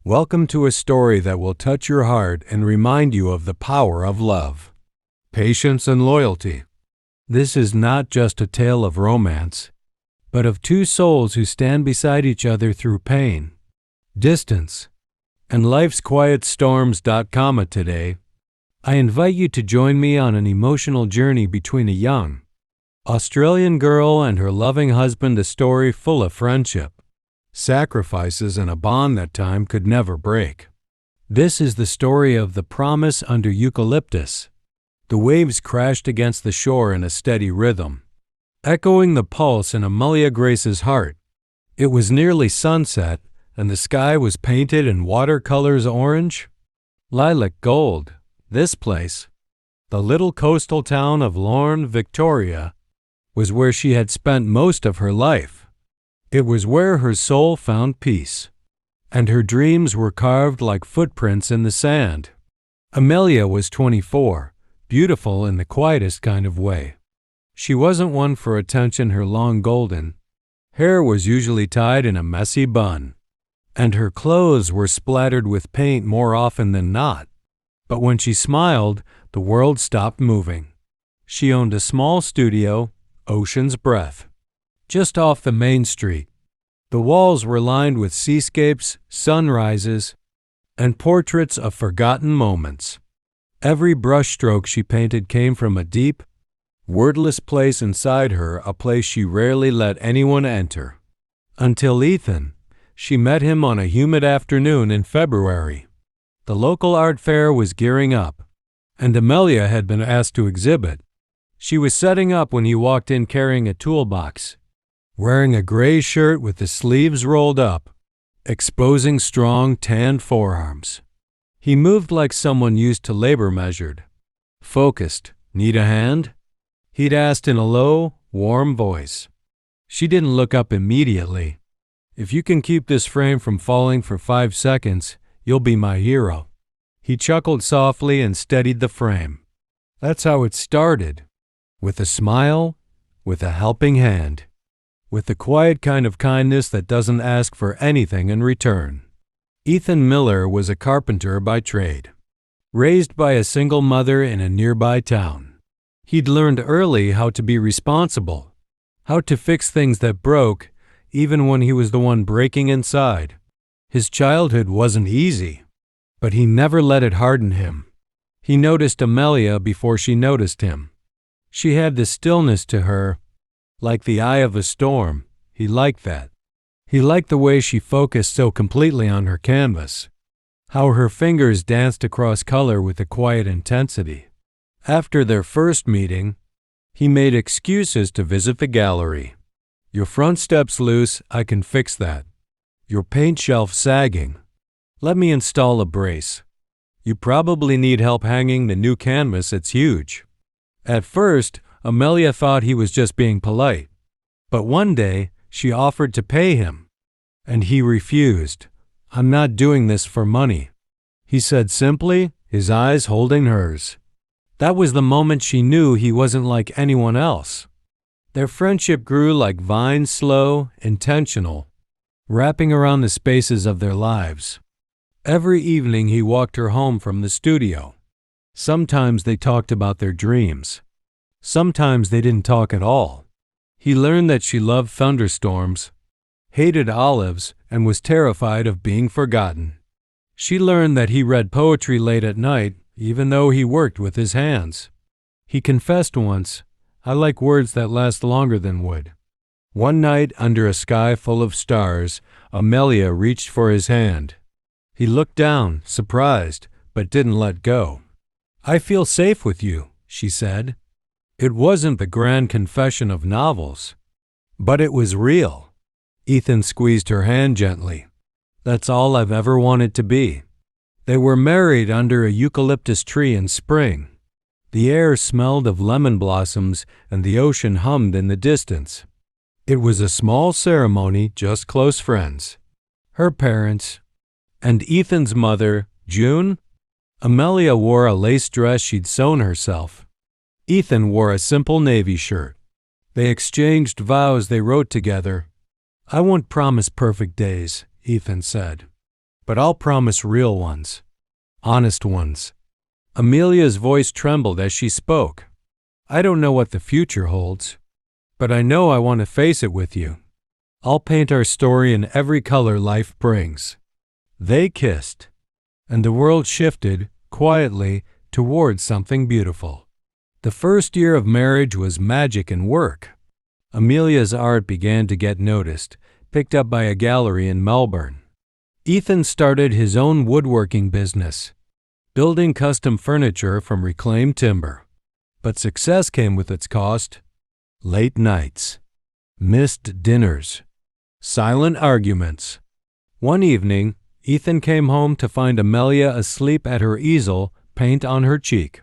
Welcome to a story that will touch your heart and remind you of the power of love, patience, and loyalty. This is not just a tale of romance, but of two souls who stand beside each other through pain, distance, and life's quiet storms. Today, I invite you to join me on an emotional journey between a young Australian girl and her loving husband, a story full of friendship, sacrifices, and a bond that time could never break. This is the story of the Promise Under Eucalyptus. The waves crashed against the shore in a steady rhythm, echoing the pulse in Amelia Grace's heart. It was nearly sunset, and the sky was painted in watercolors: orange, lilac, gold. This place, the little coastal town of Lorne, Victoria, was where she had spent most of her life. It was where her soul found peace, and her dreams were carved like footprints in the sand. Amelia was 24, beautiful in the quietest kind of way. She wasn't one for attention. Her long golden hair was usually tied in a messy bun, and her clothes were splattered with paint more often than not. But when she smiled, the world stopped moving. She owned a small studio, Ocean's Breath, just off the main street. The walls were lined with seascapes, sunrises, and portraits of forgotten moments. Every brushstroke she painted came from a deep, wordless place inside her, a place she rarely let anyone enter. Until Ethan. She met him on a humid afternoon in February. The local art fair was gearing up, and Amelia had been asked to exhibit. She was setting up when he walked in carrying a toolbox, wearing a gray shirt with the sleeves rolled up, exposing strong, tanned forearms. He moved like someone used to labor, measured, focused. "Need a hand?" he'd asked in a low, warm voice. She didn't look up immediately. "If you can keep this frame from falling for 5 seconds, you'll be my hero." He chuckled softly and steadied the frame. That's how it started. With a smile, with a helping hand, with the quiet kind of kindness that doesn't ask for anything in return. Ethan Miller was a carpenter by trade, raised by a single mother in a nearby town. He'd learned early how to be responsible, how to fix things that broke, even when he was the one breaking inside. His childhood wasn't easy, but he never let it harden him. He noticed Amelia before she noticed him. She had the stillness to her, like the eye of a storm. He liked that. He liked the way she focused so completely on her canvas, how her fingers danced across color with a quiet intensity. After their first meeting, he made excuses to visit the gallery. "Your front step's loose, I can fix that. Your paint shelf sagging. Let me install a brace. You probably need help hanging the new canvas, it's huge." At first, Amelia thought he was just being polite. But one day, she offered to pay him, and he refused. "I'm not doing this for money," he said simply, his eyes holding hers. That was the moment she knew he wasn't like anyone else. Their friendship grew like vines, slow, intentional, wrapping around the spaces of their lives. Every evening he walked her home from the studio. Sometimes they talked about their dreams. Sometimes they didn't talk at all. He learned that she loved thunderstorms, hated olives, and was terrified of being forgotten. She learned that he read poetry late at night, even though he worked with his hands. He confessed once, "I like words that last longer than wood." One night, under a sky full of stars, Amelia reached for his hand. He looked down, surprised, but didn't let go. "I feel safe with you," she said. It wasn't the grand confession of novels, but it was real. Ethan squeezed her hand gently. "That's all I've ever wanted to be." They were married under a eucalyptus tree in spring. The air smelled of lemon blossoms and the ocean hummed in the distance. It was a small ceremony, just close friends. Her parents, and Ethan's mother, June. Amelia wore a lace dress she'd sewn herself. Ethan wore a simple navy shirt. They exchanged vows they wrote together. "I won't promise perfect days," Ethan said, but I'll promise real ones. Honest ones." Amelia's voice trembled as she spoke. "I don't know what the future holds, but I know I want to face it with you. I'll paint our story in every color life brings." They kissed, and the world shifted, quietly, towards something beautiful. The first year of marriage was magic in work. Amelia's art began to get noticed, picked up by a gallery in Melbourne. Ethan started his own woodworking business, building custom furniture from reclaimed timber. But success came with its cost. Late nights, missed dinners, silent arguments. One evening, Ethan came home to find Amelia asleep at her easel, paint on her cheek.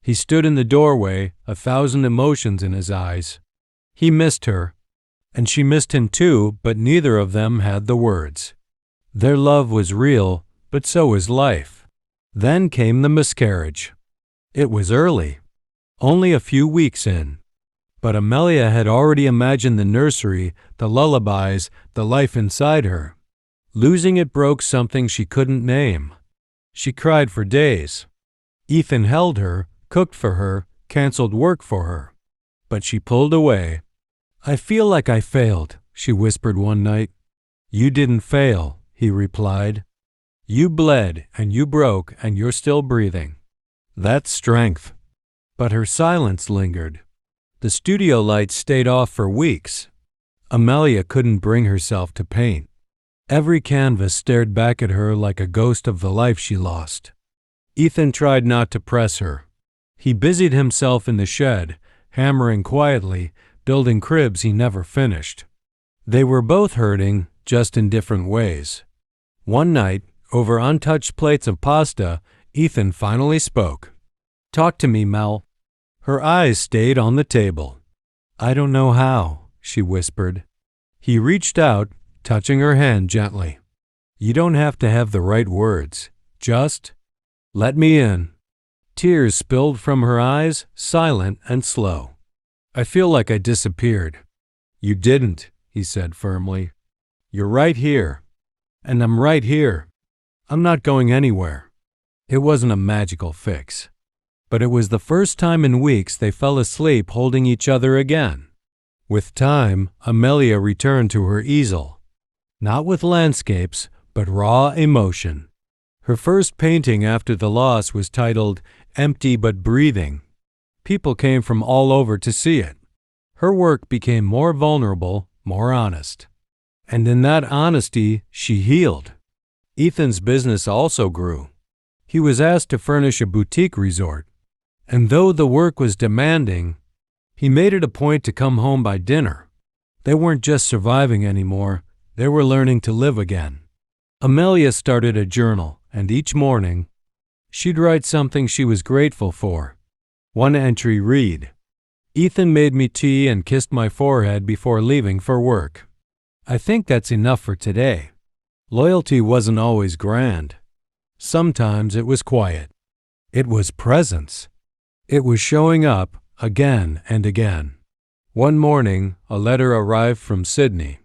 He stood in the doorway, 1,000 emotions in his eyes. He missed her, and she missed him too, but neither of them had the words. Their love was real, but so was life. Then came the miscarriage. It was early, only a few weeks in. But Amelia had already imagined the nursery, the lullabies, the life inside her. Losing it broke something she couldn't name. She cried for days. Ethan held her, cooked for her, canceled work for her. But she pulled away. "I feel like I failed," she whispered one night. "You didn't fail," he replied. "You bled, and you broke, and you're still breathing. That's strength." But her silence lingered. The studio lights stayed off for weeks. Amelia couldn't bring herself to paint. Every canvas stared back at her like a ghost of the life she lost. Ethan tried not to press her. He busied himself in the shed, hammering quietly, building cribs he never finished. They were both hurting, just in different ways. One night, over untouched plates of pasta, Ethan finally spoke. "Talk to me, Mel." Her eyes stayed on the table. "I don't know how," she whispered. He reached out, touching her hand gently. "You don't have to have the right words. Just let me in." Tears spilled from her eyes, silent and slow. "I feel like I disappeared." "You didn't," he said firmly. "You're right here. And I'm right here. I'm not going anywhere." It wasn't a magical fix, but it was the first time in weeks they fell asleep holding each other again. With time, Amelia returned to her easel. Not with landscapes, but raw emotion. Her first painting after the loss was titled "Empty but Breathing." People came from all over to see it. Her work became more vulnerable, more honest. And in that honesty, she healed. Ethan's business also grew. He was asked to furnish a boutique resort. And though the work was demanding, he made it a point to come home by dinner. They weren't just surviving anymore, they were learning to live again. Amelia started a journal, and each morning, she'd write something she was grateful for. One entry read, "Ethan made me tea and kissed my forehead before leaving for work. I think that's enough for today." Loyalty wasn't always grand. Sometimes it was quiet. It was presence. It was showing up again and again. One morning, a letter arrived from Sydney.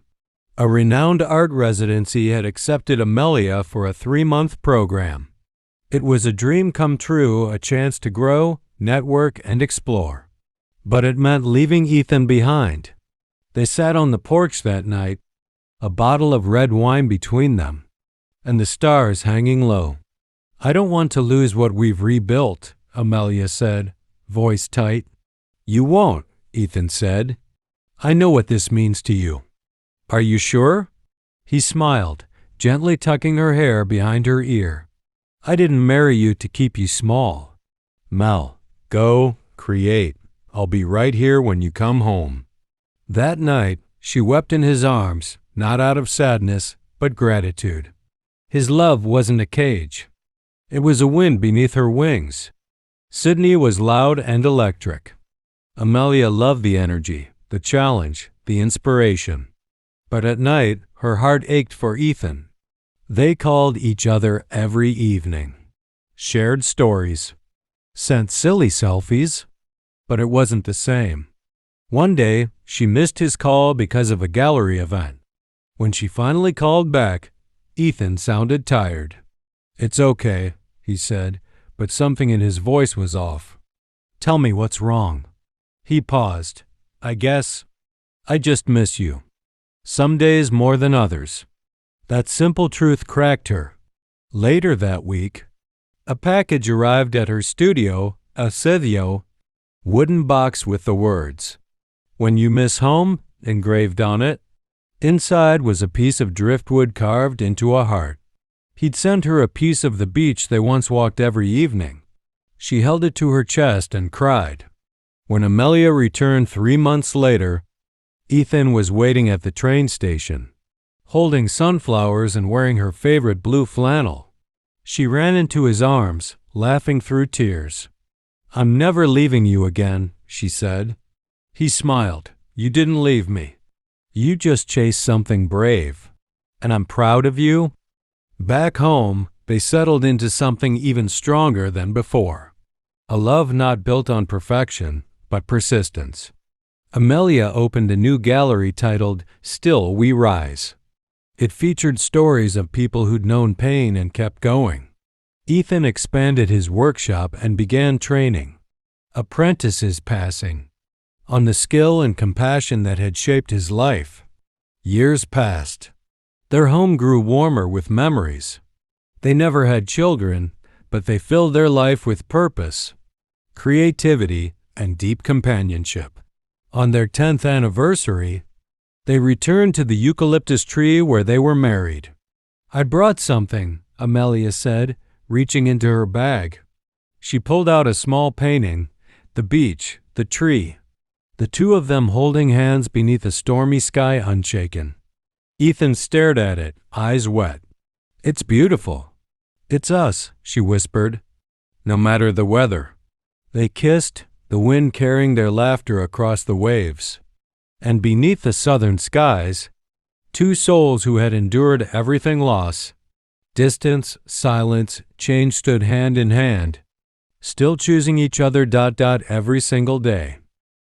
A renowned art residency had accepted Amelia for a 3-month program. It was a dream come true, a chance to grow, network, and explore. But it meant leaving Ethan behind. They sat on the porch that night, a bottle of red wine between them, and the stars hanging low. "I don't want to lose what we've rebuilt," Amelia said, voice tight. "You won't," Ethan said. "I know what this means to you." "Are you sure?" He smiled, gently tucking her hair behind her ear. "I didn't marry you to keep you small. Mel, go, create. I'll be right here when you come home." That night, she wept in his arms, not out of sadness, but gratitude. His love wasn't a cage. It was a wind beneath her wings. Sydney was loud and electric. Amelia loved the energy, the challenge, the inspiration. But at night, her heart ached for Ethan. They called each other every evening, shared stories, sent silly selfies, but it wasn't the same. One day, she missed his call because of a gallery event. When she finally called back, Ethan sounded tired. "It's okay," he said, but something in his voice was off. "Tell me what's wrong." He paused. I just miss you. Some days more than others." That simple truth cracked her. Later that week, a package arrived at her studio, a Cethio wooden box with the words, "When you miss home," engraved on it. Inside was a piece of driftwood carved into a heart. He'd sent her a piece of the beach they once walked every evening. She held it to her chest and cried. When Amelia returned 3 months later, Ethan was waiting at the train station, holding sunflowers and wearing her favorite blue flannel. She ran into his arms, laughing through tears. "I'm never leaving you again," she said. He smiled. "You didn't leave me. You just chased something brave. And I'm proud of you." Back home, they settled into something even stronger than before. A love not built on perfection, but persistence. Amelia opened a new gallery titled Still We Rise. It featured stories of people who'd known pain and kept going. Ethan expanded his workshop and began training apprentices passing on the skill and compassion that had shaped his life. Years passed. Their home grew warmer with memories. They never had children, but they filled their life with purpose, creativity, and deep companionship. On their 10th anniversary, they returned to the eucalyptus tree where they were married. "I brought something," Amelia said, reaching into her bag. She pulled out a small painting, the beach, the tree, the two of them holding hands beneath a stormy sky unshaken. Ethan stared at it, eyes wet. "It's beautiful." "It's us," she whispered, "no matter the weather." They kissed, the wind carrying their laughter across the waves. And beneath the southern skies, two souls who had endured everything loss, distance, silence, change stood hand in hand, still choosing each other every single day.